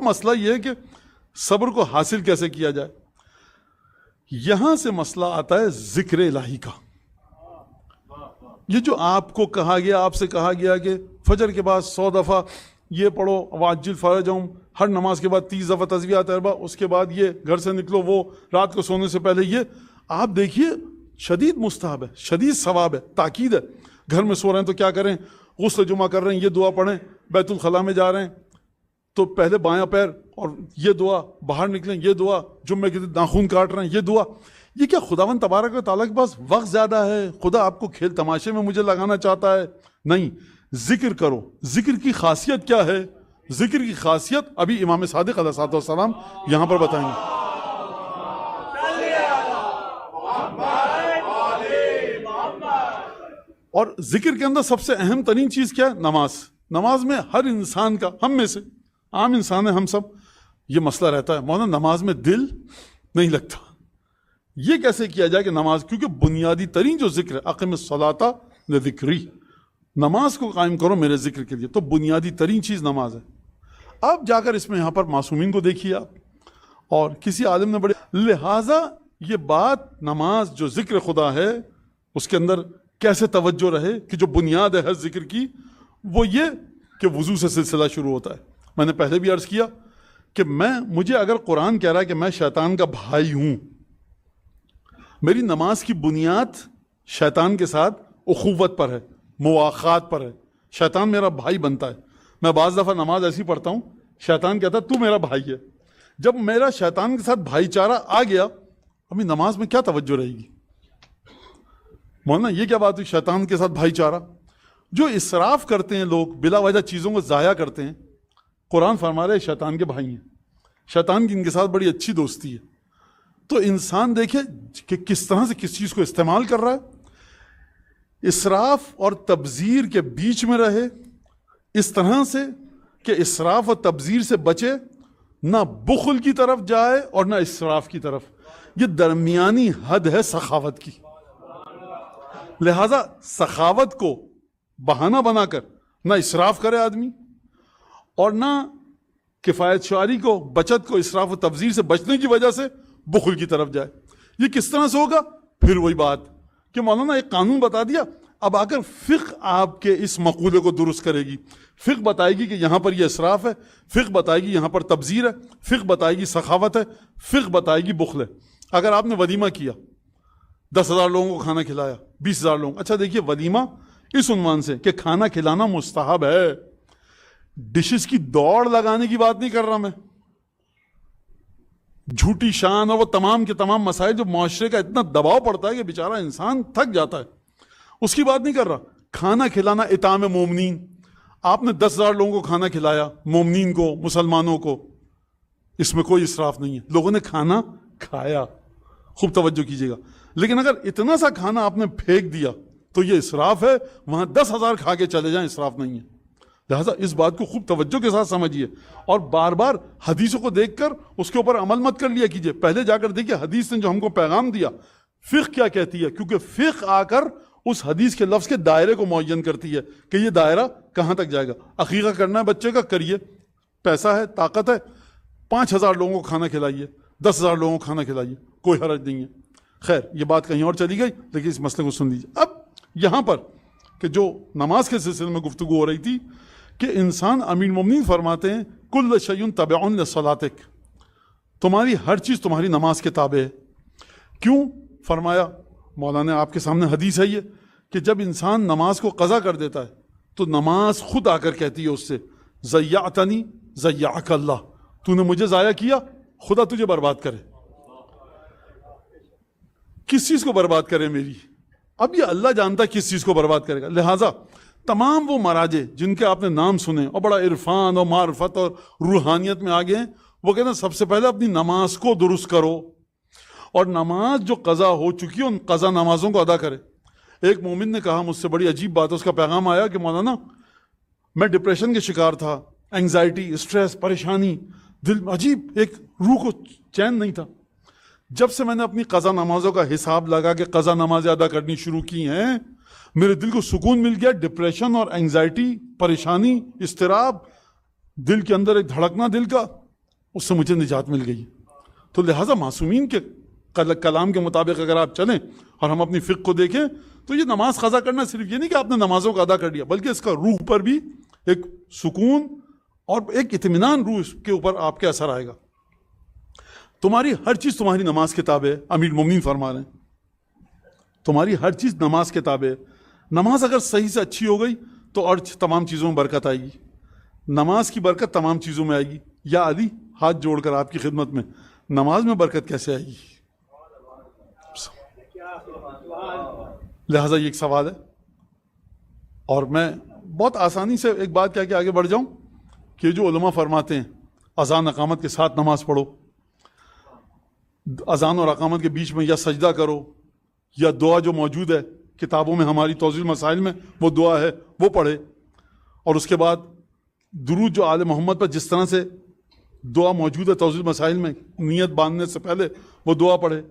مسئلہ یہ ہے کہ صبر کو حاصل کیسے کیا جائے. یہاں سے مسئلہ آتا ہے ذکر الہی کا. یہ جو آپ کو کہا گیا، آپ سے کہا گیا کہ فجر کے بعد 100 دفعہ یہ پڑھو، واجل فرجہم، ہر نماز کے بعد 30 دفعہ تسبیحات اربع، اس کے بعد یہ گھر سے نکلو، وہ رات کو سونے سے پہلے یہ، آپ دیکھیے شدید مستحب ہے، شدید ثواب ہے، تاکید ہے. گھر میں سو رہے ہیں تو کیا کریں؟ غسل جمعہ کر رہے ہیں، یہ دعا پڑھیں. بیت الخلاء میں جا رہے ہیں تو پہلے بایاں پیر اور یہ دعا، باہر نکلیں یہ دعا، جمعے کے دن ناخن کاٹ رہے ہیں یہ دعا. یہ کیا خداوند تبارک و تعالیٰ کے پاس وقت زیادہ ہے؟ خدا آپ کو کھیل تماشے میں مجھے لگانا چاہتا ہے؟ نہیں، ذکر کرو. ذکر کی خاصیت کیا ہے؟ ذکر کی خاصیت ابھی امام صادق علیہ السلام یہاں پر بتائیں گے. اور ذکر کے اندر سب سے اہم ترین چیز کیا ہے؟ نماز. نماز میں ہر انسان کا، ہم میں سے عام انسان ہے ہم سب، یہ مسئلہ رہتا ہے مولانا نماز میں دل نہیں لگتا. یہ کیسے کیا جائے کہ نماز، کیونکہ بنیادی ترین جو ذکر ہے، اقم الصلاۃ لذکری، نماز کو قائم کرو میرے ذکر کے لیے، تو بنیادی ترین چیز نماز ہے. آپ جا کر اس میں یہاں پر معصومین کو دیکھیے آپ، اور کسی عالم نے بڑے، لہٰذا یہ بات نماز جو ذکر خدا ہے اس کے اندر کیسے توجہ رہے کہ جو بنیاد ہے ہر ذکر کی وہ یہ کہ وضو سے سلسلہ شروع ہوتا ہے. میں نے پہلے بھی عرض کیا کہ مجھے اگر قرآن کہہ رہا ہے کہ میں شیطان کا بھائی ہوں، میری نماز کی بنیاد شیطان کے ساتھ اخوت پر ہے، مواخات پر ہے. شیطان میرا بھائی بنتا ہے. میں بعض دفعہ نماز ایسی پڑھتا ہوں، شیطان کہتا ہے تو میرا بھائی ہے. جب میرا شیطان کے ساتھ بھائی چارہ آ گیا، ابھی نماز میں کیا توجہ رہے گی؟ مولانا یہ کیا بات ہوئی شیطان کے ساتھ بھائی چارہ؟ جو اسراف کرتے ہیں لوگ، بلا وجہ چیزوں کو ضائع کرتے ہیں، قرآن فرما رہے شیطان کے بھائی ہیں، شیطان کی ان کے ساتھ بڑی اچھی دوستی ہے. تو انسان دیکھے کہ کس طرح سے کس چیز کو استعمال کر رہا ہے. اسراف اور تبذیر کے بیچ میں رہے، اس طرح سے کہ اسراف اور تبذیر سے بچے، نہ بخل کی طرف جائے اور نہ اسراف کی طرف. یہ درمیانی حد ہے سخاوت کی. لہذا سخاوت کو بہانہ بنا کر نہ اسراف کرے آدمی، اور نہ کفایت شعاری کو، بچت کو اسراف و تبذیر سے بچنے کی وجہ سے بخل کی طرف جائے. یہ کس طرح سے ہوگا؟ پھر وہی بات کہ مولانا ایک قانون بتا دیا، اب آ کر فقہ آپ کے اس مقولے کو درست کرے گی. فقہ بتائے گی کہ یہاں پر یہ اسراف ہے، فقہ بتائے گی یہاں پر تبذیر ہے، فقہ بتائے گی سخاوت ہے، فقہ بتائے گی بخل ہے. اگر آپ نے ولیمہ کیا، 10,000 لوگوں کو کھانا کھلایا، 20,000 لوگ، اچھا دیکھیے ولیمہ اس عنوان سے کہ کھانا کھلانا مستحب ہے، ڈشز کی دوڑ لگانے کی بات نہیں کر رہا میں، جھوٹی شان اور وہ تمام کے تمام مسائل جو معاشرے کا اتنا دباؤ پڑتا ہے کہ بیچارہ انسان تھک جاتا ہے، اس کی بات نہیں کر رہا. کھانا کھلانا اطعام مومنین، آپ نے 10,000 لوگوں کو کھانا کھلایا، مومنین کو، مسلمانوں کو، اس میں کوئی اسراف نہیں ہے. لوگوں نے کھانا کھایا، خوب توجہ کیجیے گا. لیکن اگر اتنا سا کھانا آپ نے پھینک دیا تو یہ اسراف ہے. وہاں 10,000 کھا کے چلے جائیں، اسراف نہیں ہے. لہٰذا اس بات کو خوب توجہ کے ساتھ سمجھیے، اور بار بار حدیثوں کو دیکھ کر اس کے اوپر عمل مت کر لیا کیجیے. پہلے جا کر دیکھیے حدیث نے جو ہم کو پیغام دیا، فقہ کیا کہتی ہے، کیونکہ فقہ آ کر اس حدیث کے لفظ کے دائرے کو معین کرتی ہے کہ یہ دائرہ کہاں تک جائے گا. عقیقہ کرنا ہے بچے کا، کریے، پیسہ ہے، طاقت ہے، 5,000 لوگوں کو کھانا کھلائیے، 10,000 لوگوں کو کھانا کھلائیے، کوئی حرج نہیں ہے. خیر یہ بات کہیں اور چلی گئی، لیکن اس مسئلے کو سن لیجیے. اب یہاں پر کہ جو نماز کے سلسلے میں گفتگو ہو رہی تھی کہ انسان، امیر المومنین فرماتے ہیں کل شیء تابع لصلاتک، تمہاری ہر چیز تمہاری نماز کے تابع ہے. کیوں فرمایا؟ مولانا آپ کے سامنے حدیث ہے یہ کہ جب انسان نماز کو قضا کر دیتا ہے تو نماز خود آ کر کہتی ہے اس سے ضیعتنی ضیعک اللہ، تو نے مجھے ضائع کیا، خدا تجھے برباد کرے. کس چیز کو برباد کرے میری؟ اب یہ اللہ جانتا ہے کس چیز کو برباد کرے گا. لہٰذا تمام وہ مراجع جن کے آپ نے نام سنے اور بڑا عرفان اور معرفت اور روحانیت میں آگے ہیں، وہ کہتے ہیں سب سے پہلے اپنی نماز کو درست کرو، اور نماز جو قضا ہو چکی ہے ان قضا نمازوں کو ادا کرے. ایک مومن نے کہا مجھ سے بڑی عجیب بات، اس کا پیغام آیا کہ مولانا میں ڈپریشن کے شکار تھا، اینگزائٹی، اسٹریس، پریشانی، دل عجیب، ایک روح کو چین نہیں تھا. جب سے میں نے اپنی قضا نمازوں کا حساب لگا کہ قضا نمازیں ادا کرنی شروع کی ہیں، میرے دل کو سکون مل گیا. ڈپریشن اور اینگزائٹی، پریشانی، اضطراب، دل کے اندر ایک دھڑکنا دل کا، اس سے مجھے نجات مل گئی. تو لہٰذا معصومین کے کلام کے مطابق اگر آپ چلیں اور ہم اپنی فقہ کو دیکھیں تو یہ نماز قضا کرنا صرف یہ نہیں کہ آپ نے نمازوں کو ادا کر لیا، بلکہ اس کا روح پر بھی ایک سکون اور ایک اطمینان روح کے اوپر آپ کے اثر آئے گا. تمہاری ہر چیز تمہاری نماز کے تابع ہے. امیر المومنین فرما رہے ہیں تمہاری ہر چیز نماز کے تابع ہے. نماز اگر صحیح سے اچھی ہو گئی تو اور تمام چیزوں میں برکت آئے گی. نماز کی برکت تمام چیزوں میں آئے گی. یا علی ہاتھ جوڑ کر آپ کی خدمت میں، نماز میں برکت کیسے آئے گی؟ لہٰذا یہ ایک سوال ہے. اور میں بہت آسانی سے ایک بات کہہ کے آگے بڑھ جاؤں کہ جو علماء فرماتے ہیں اذان اقامت کے ساتھ نماز پڑھو، اذان اور اقامت کے بیچ میں یا سجدہ کرو یا دعا جو موجود ہے کتابوں میں ہماری توضیح المسائل میں وہ دعا ہے وہ پڑھے، اور اس کے بعد درود جو آل محمد پر جس طرح سے دعا موجود ہے توضیح المسائل میں نیت باندھنے سے پہلے وہ دعا پڑھے.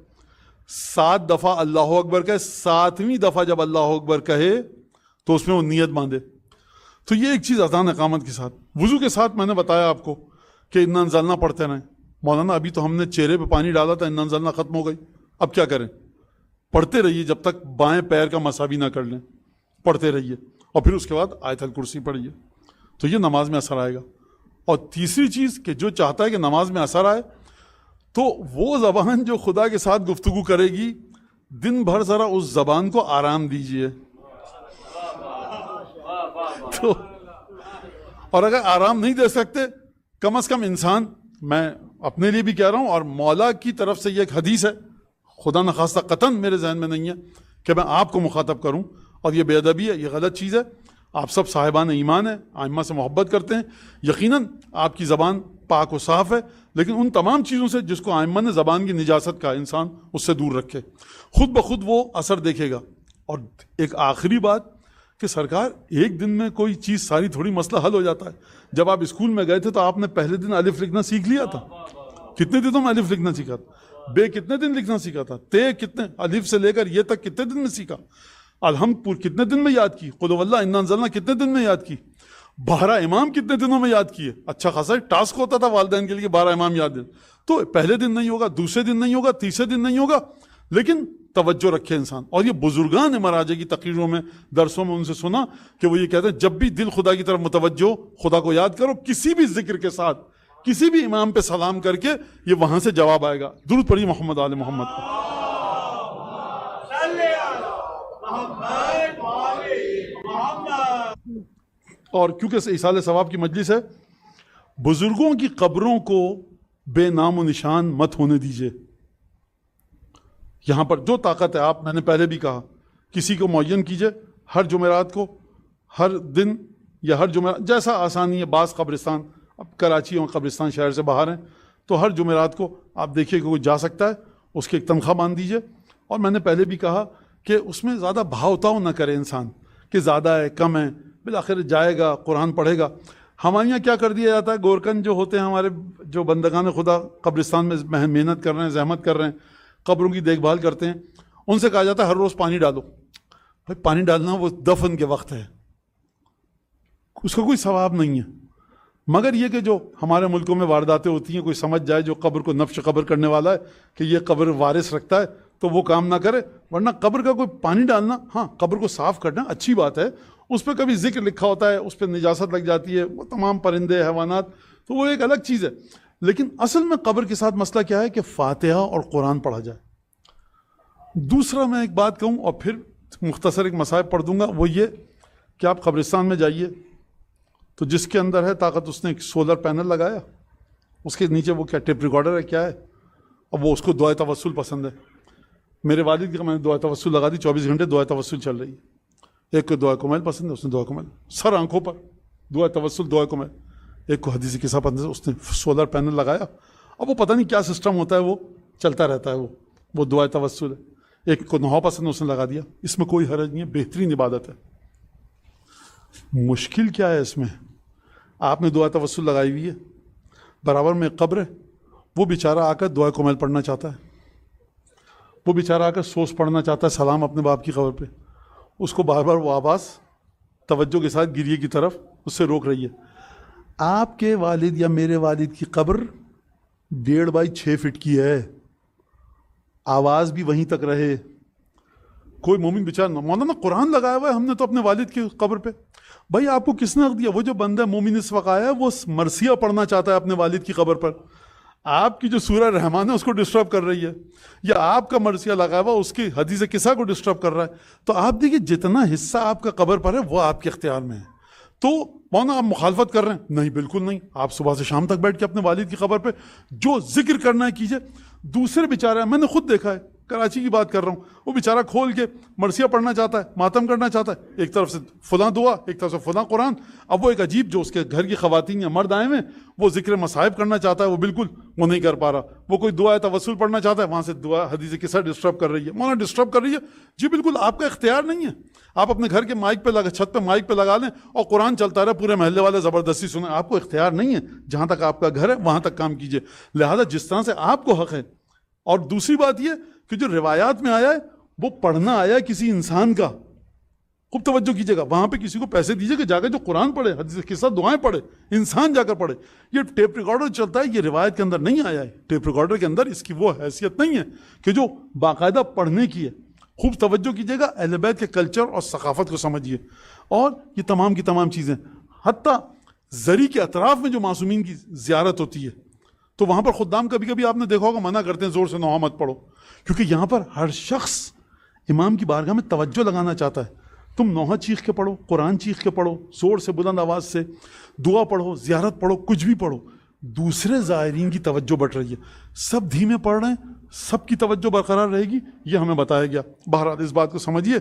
7 دفعہ اللہ اکبر کہے، 7ویں دفعہ جب اللہ اکبر کہے تو اس میں وہ نیت باندھے. تو یہ ایک چیز اذان اقامت کے ساتھ. وضو کے ساتھ میں نے بتایا آپ کو کہ انا انزلنا پڑھتے رہیں. مولانا ابھی تو ہم نے چہرے پہ پانی ڈالا تھا، انا انزلنا ختم ہو گئی، اب کیا کریں؟ پڑھتے رہیے جب تک بائیں پیر کا مسا بھی نہ کر لیں، پڑھتے رہیے اور پھر اس کے بعد آیت الکرسی پڑھیے، تو یہ نماز میں اثر آئے گا. اور تیسری چیز کہ جو چاہتا ہے کہ نماز میں اثر آئے تو وہ زبان جو خدا کے ساتھ گفتگو کرے گی دن بھر ذرا اس زبان کو آرام دیجیے. تو اور اگر آرام نہیں دے سکتے کم از کم انسان، میں اپنے لیے بھی کہہ رہا ہوں اور مولا کی طرف سے یہ ایک حدیث ہے، خدا نخواستہ قطعاً میرے ذہن میں نہیں ہے کہ میں آپ کو مخاطب کروں، اور یہ بے ادبی ہے، یہ غلط چیز ہے. آپ سب صاحبان ایمان ہیں، ائمہ سے محبت کرتے ہیں، یقیناً آپ کی زبان پاک و صاف ہے، لیکن ان تمام چیزوں سے جس کو ائمہ نے زبان کی نجاست کا انسان اس سے دور رکھے، خود بخود وہ اثر دیکھے گا. اور ایک آخری بات کہ سرکار ایک دن میں کوئی چیز ساری تھوڑی مسئلہ حل ہو جاتا ہے. جب آپ اسکول میں گئے تھے تو آپ نے پہلے دن الف لکھنا سیکھ لیا تھا. کتنے دنوں میں الف لکھنا سیکھا تھا؟ بے کتنے دن لکھنا سیکھا تھا؟ تے کتنے الف سے لے کر یہ تک کتنے دن میں سیکھا؟ الحمد کتنے دن میں یاد کی؟ قل واللہ انا انزلنا کتنے دن میں یاد کی؟ 12 امام کتنے دنوں میں یاد کیے؟ اچھا خاصا ٹاسک ہوتا تھا والدین کے لیے 12 امام یاد دیں. تو پہلے دن نہیں ہوگا، دوسرے دن نہیں ہوگا، تیسرے دن نہیں ہوگا، لیکن توجہ رکھے انسان. اور یہ بزرگان مراجع کی تقریروں میں درسوں میں ان سے سنا کہ وہ یہ کہتے ہیں جب بھی دل خدا کی طرف متوجہ، خدا کو یاد کرو، کسی بھی ذکر کے ساتھ کسی بھی امام پہ سلام کر کے یہ وہاں سے جواب آئے گا. درود پڑھیے محمد آل محمد. اور کیونکہ ایصال ثواب کی مجلس ہے، بزرگوں کی قبروں کو بے نام و نشان مت ہونے دیجیے. یہاں پر جو طاقت ہے، آپ، میں نے پہلے بھی کہا، کسی کو معین کیجئے ہر جمعرات کو، ہر دن یا ہر جمعرات جیسا آسانی ہے. بعض قبرستان، اب کراچی اور قبرستان شہر سے باہر ہیں، تو ہر جمعرات کو آپ دیکھیے کہ کوئی جا سکتا ہے، اس کی ایک تنخواہ باندھ دیجئے. اور میں نے پہلے بھی کہا کہ اس میں زیادہ بھاؤ تاؤ نہ کرے انسان کہ زیادہ ہے کم ہے، بالآخر جائے گا قرآن پڑھے گا. ہمارے یہاں کیا کر دیا جاتا ہے، گورکن جو ہوتے ہیں ہمارے، جو بندگان خدا قبرستان میں محنت کر رہے ہیں، زحمت کر رہے ہیں، قبروں کی دیکھ بھال کرتے ہیں، ان سے کہا جاتا ہے ہر روز پانی ڈالو. بھائی پانی ڈالنا وہ دفن کے وقت ہے، اس کا کوئی ثواب نہیں ہے. مگر یہ کہ جو ہمارے ملکوں میں وارداتیں ہوتی ہیں، کوئی سمجھ جائے جو قبر کو نفش قبر کرنے والا ہے کہ یہ قبر وارث رکھتا ہے تو وہ کام نہ کرے. ورنہ قبر کا کوئی پانی ڈالنا، ہاں قبر کو صاف کرنا اچھی بات ہے، اس پہ کبھی ذکر لکھا ہوتا ہے، اس پہ نجاست لگ جاتی ہے، وہ تمام پرندے حیوانات، تو وہ ایک الگ چیز ہے. لیکن اصل میں قبر کے ساتھ مسئلہ کیا ہے کہ فاتحہ اور قرآن پڑھا جائے. دوسرا میں ایک بات کہوں اور پھر مختصر ایک مصائب پڑھ دوں گا، وہ یہ کہ آپ قبرستان میں جائیے تو جس کے اندر ہے طاقت، اس نے ایک سولر پینل لگایا، اس کے نیچے وہ کیا ٹیپ ریکارڈر ہے کیا ہے، اب وہ اس کو دعائے توسل پسند ہے. میرے والد کی میں نے دعائے توسل لگا دی، 24 گھنٹے دعائے توسل چل رہی ہے. ایک کو دعائے کمیل پسند ہے، اس نے دعائے کمیل سر آنکھوں پر دعائے توسل دعائے کمیل. ایک کو حدیث قصہ پسند ہے، اس نے سولر پینل لگایا. اب وہ پتہ نہیں کیا سسٹم ہوتا ہے، وہ چلتا رہتا ہے، وہ دعائے توسل ہے. ایک کو نہو پسند ہے، اس نے لگا دیا. اس میں کوئی حرج نہیں ہے، بہترین عبادت ہے. مشکل کیا ہے اس میں؟ آپ نے دعائے توسل لگائی ہوئی ہے، برابر میں قبر ہے، وہ بیچارہ آ کر دعائے کمیل پڑھنا چاہتا ہے، وہ بیچارہ آ کر سوس پڑھنا چاہتا ہے سلام اپنے باپ کی قبر پہ. اس کو بار بار وہ آواز توجہ کے ساتھ گریے کی طرف اس سے روک رہی ہے. آپ کے والد یا میرے والد کی قبر 1.5 x 6 فٹ کی ہے, آواز بھی وہیں تک رہے. کوئی مومن بیچارہ, مولانا قرآن لگایا ہوا ہے ہم نے تو اپنے والد کی قبر پہ. بھائی آپ کو کس نے حق دیا؟ وہ جو بندہ مومن اس وقت آیا ہے وہ مرثیہ پڑھنا چاہتا ہے اپنے والد کی قبر پر, آپ کی جو سورہ رحمان ہے اس کو ڈسٹرب کر رہی ہے, یا آپ کا مرثیہ لگایا ہوا اس کی حدیث قصہ کو ڈسٹرب کر رہا ہے. تو آپ دیکھیے جتنا حصہ آپ کا قبر پر ہے وہ آپ کے اختیار میں ہے. تو مولانا آپ مخالفت کر رہے ہیں؟ نہیں بالکل نہیں. آپ صبح سے شام تک بیٹھ کے اپنے والد کی قبر پہ جو ذکر کرنا ہے کیجئے. دوسرے بیچارہ, میں نے خود دیکھا ہے, کراچی کی بات کر رہا ہوں, وہ بیچارہ کھول کے مرثیہ پڑھنا چاہتا ہے, ماتم کرنا چاہتا ہے, ایک طرف سے فلاں دعا, ایک طرف سے فلاں قرآن. اب وہ ایک عجیب جو اس کے گھر کی خواتین یا مرد آئے ہوئے, وہ ذکر مصائب کرنا چاہتا ہے, وہ بالکل وہ نہیں کر پا رہا. وہ کوئی دعا توسل پڑھنا چاہتا ہے, وہاں سے دعا حدیث قصہ ڈسٹرب کر رہی ہے. مولانا ڈسٹرب کر رہی ہے جی, بالکل آپ کا اختیار نہیں ہے. آپ اپنے گھر کے مائک پہ لگا, چھت پہ مائک پہ لگا لیں اور قرآن چلتا رہے, پورے محلے والے زبردستی سنیں. آپ کو اختیار نہیں ہے, جہاں تک آپ کا گھر ہے وہاں تک کام کیجیے. لہذا جس طرح سے آپ کو حق ہے. اور دوسری بات یہ کہ جو روایات میں آیا ہے وہ پڑھنا آیا ہے کسی انسان کا. خوب توجہ کیجیے گا, وہاں پہ کسی کو پیسے دیجیے کہ جا کے جو قرآن پڑھے, حدیث قصہ دعائیں پڑھے, انسان جا کر پڑھے. یہ ٹیپ ریکارڈر چلتا ہے, یہ روایت کے اندر نہیں آیا ہے. ٹیپ ریکارڈر کے اندر اس کی وہ حیثیت نہیں ہے کہ جو باقاعدہ پڑھنے کی ہے. خوب توجہ کیجیے گا, اہل بیت کے کلچر اور ثقافت کو سمجھیے. اور یہ تمام کی تمام چیزیں, حتیٰ زری کے اطراف میں جو معصومین کی زیارت ہوتی ہے, تو وہاں پر خدام کبھی کبھی آپ نے دیکھا ہوگا منع کرتے ہیں زور سے نوحہ مت پڑھو, کیونکہ یہاں پر ہر شخص امام کی بارگاہ میں توجہ لگانا چاہتا ہے. تم نوحہ چیخ کے پڑھو, قرآن چیخ کے پڑھو, زور سے بلند آواز سے دعا پڑھو, زیارت پڑھو, کچھ بھی پڑھو, دوسرے زائرین کی توجہ بڑھ رہی ہے. سب دھیمے پڑھ رہے ہیں, سب کی توجہ برقرار رہے گی, یہ ہمیں بتایا گیا. بہرحال اس بات کو سمجھیے